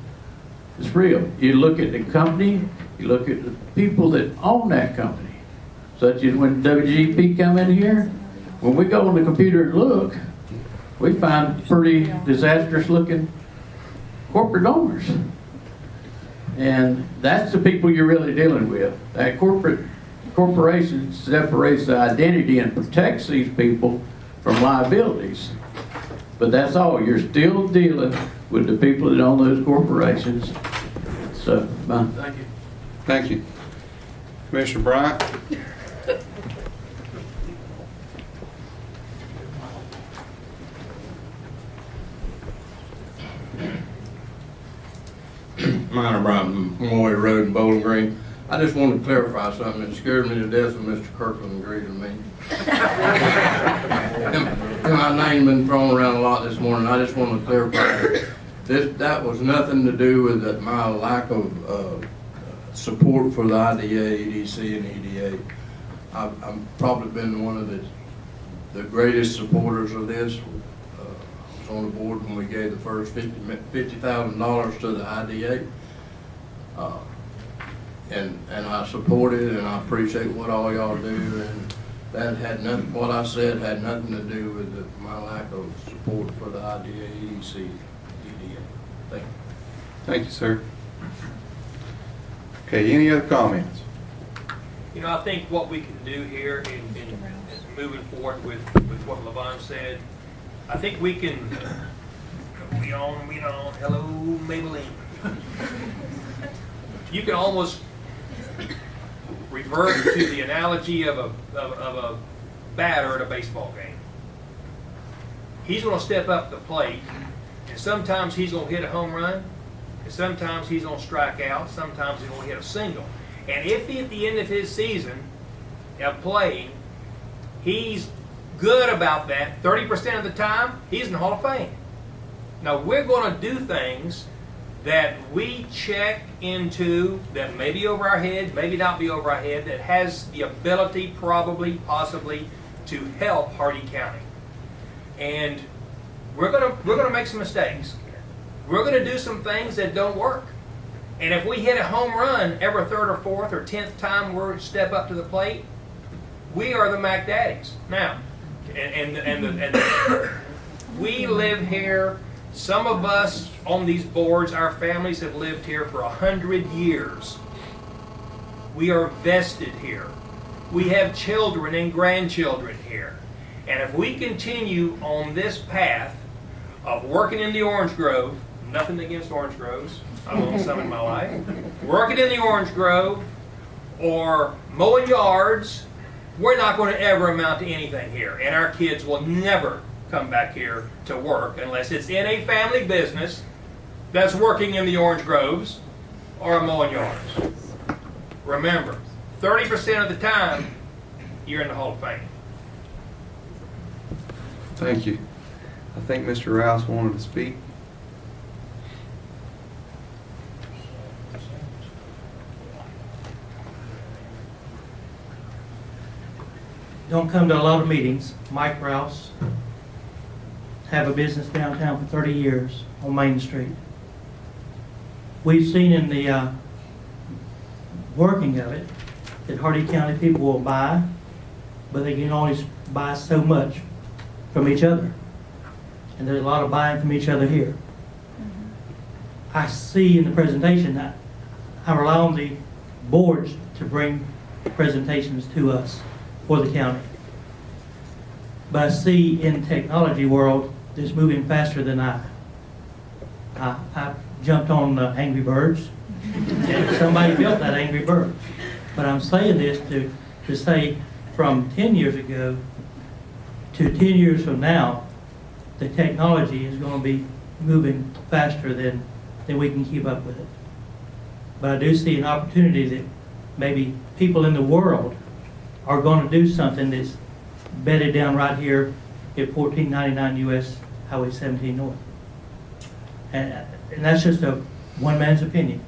that's real. You look at the company, you look at the people that own that company, such as when WGP come in here. When we go on the computer and look, we find pretty disastrous looking corporate owners. And that's the people you're really dealing with. That corporation separates the identity and protects these people from liabilities. But that's all. You're still dealing with the people that own those corporations. So, thank you. Thank you. Commissioner Bryant? Minor Bryant, Moy Road in Bowling Green. I just wanted to clarify something. It scared me to death when Mr. Kirkland agreed to me. And my name's been thrown around a lot this morning. I just want to clarify that was nothing to do with my lack of support for the IDA, EDC, and EDA. I've probably been one of the greatest supporters of this. I was on the board when we gave the first $50,000 to the IDA. And I support it, and I appreciate what all y'all do, and that had nothing, what I said had nothing to do with my lack of support for the IDA, EDC, EDA. Thank you. Thank you, sir. Okay, any other comments? You know, I think what we can do here in moving forward with what LaVon said, I think we can, we on, hello, Maybelline. You can almost revert to the analogy of a batter at a baseball game. He's going to step up the plate, and sometimes he's going to hit a home run, and sometimes he's going to strike out, sometimes he's going to hit a single. And if at the end of his season of playing, he's good about that 30% of the time, he's in the Hall of Fame. Now, we're going to do things that we check into that may be over our head, maybe not be over our head, that has the ability, probably, possibly, to help Hardee County. And we're gonna make some mistakes. We're gonna do some things that don't work. And if we hit a home run every third or fourth or 10th time we step up to the plate, we are the Mac Daddies. Now, we live here. Some of us on these boards, our families have lived here for 100 years. We are vested here. We have children and grandchildren here. And if we continue on this path of working in the orange grove, nothing against orange groves, I've owned some in my life, working in the orange grove or mowing yards, we're not going to ever amount to anything here. And our kids will never come back here to work unless it's in a family business that's working in the orange groves or mowing yards. Remember, 30% of the time, you're in the Hall of Fame. Thank you. I think Mr. Rouse wanted to speak. Don't come to a lot of meetings. Mike Rouse, have a business downtown for 30 years on Main Street. We've seen in the working of it that Hardy County people will buy, but they can only buy so much from each other. And there's a lot of buying from each other here. I see in the presentation that I rely on the boards to bring presentations to us for the county. But I see in technology world that's moving faster than I jumped on Angry Birds. And somebody built that Angry Birds. But I'm saying this to say from 10 years ago to 10 years from now, the technology is going to be moving faster than we can keep up with it. But I do see an opportunity that maybe people in the world are going to do something that's bedded down right here at 1499 US Highway 17 North. And that's just a one man's opinion.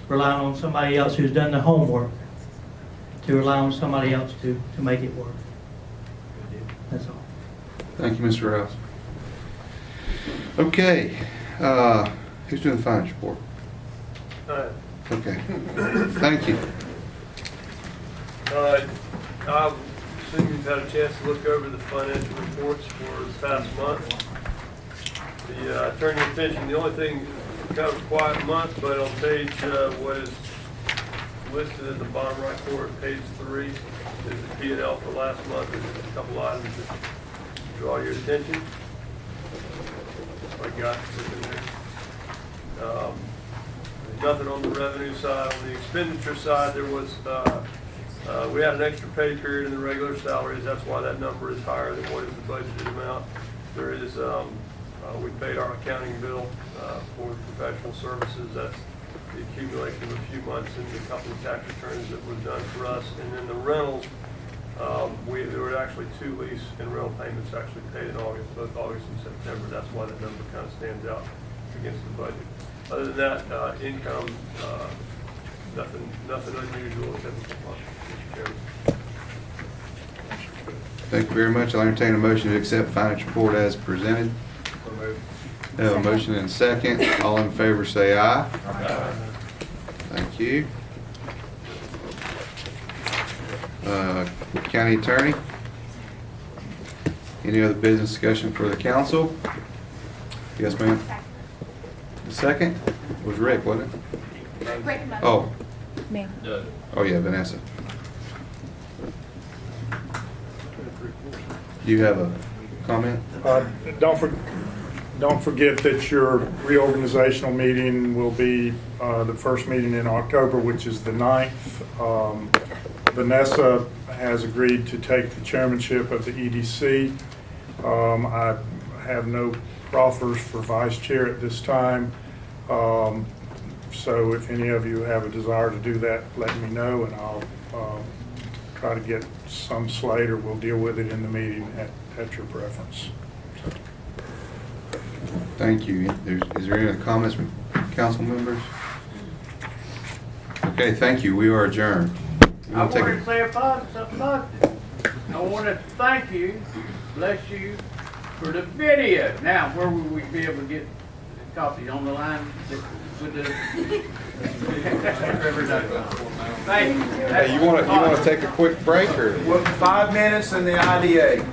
Relying on somebody else who's done the homework to rely on somebody else to make it work. That's all. Thank you, Mr. Rouse. Okay, who's doing the finance report? Okay, thank you. I assume you've had a chance to look over the financial reports for the past month. Turn your attention, the only thing, kind of a quiet month, but on page, what is listed in the bottom right corner, page 3, is the P&L for last month. There's just a couple items that draw your attention. I got in there. There's nothing on the revenue side. On the expenditure side, there was, we had an extra pay period in the regular salaries. That's why that number is higher than what is the budgeted amount. There is, we paid our accounting bill for professional services. That's the accumulation of a few months in the couple of tax returns that was done for us. And then the rentals, there were actually 2 lease and rental payments actually paid in August, both August and September. That's why that number kind of stands out against the budget. Other than that, income, nothing unusual, typical month, Mr. Chairman. Thank you very much. I'll entertain a motion to accept finance report as presented. I have a motion and a second. All in favor say aye. Aye. Thank you. County Attorney, any other business discussion for the council? Yes, ma'am. The second was Rick, wasn't it? Rick. Oh. Me. Oh, yeah, Vanessa. Do you have a comment? Don't forget that your reorganizational meeting will be the first meeting in October, which is the 9th. Vanessa has agreed to take the chairmanship of the EDC. I have no proffers for vice chair at this time. So if any of you have a desire to do that, let me know, and I'll try to get some slate, or we'll deal with it in the meeting at your preference. Thank you. Is there any other comments from council members? Okay, thank you. We are adjourned. I want to clarify something positive. I want to thank you, bless you, for the video. Now, where will we be able to get copies on the line with the? Thank you. Hey, you want to take a quick break or? 5 minutes in the IDA.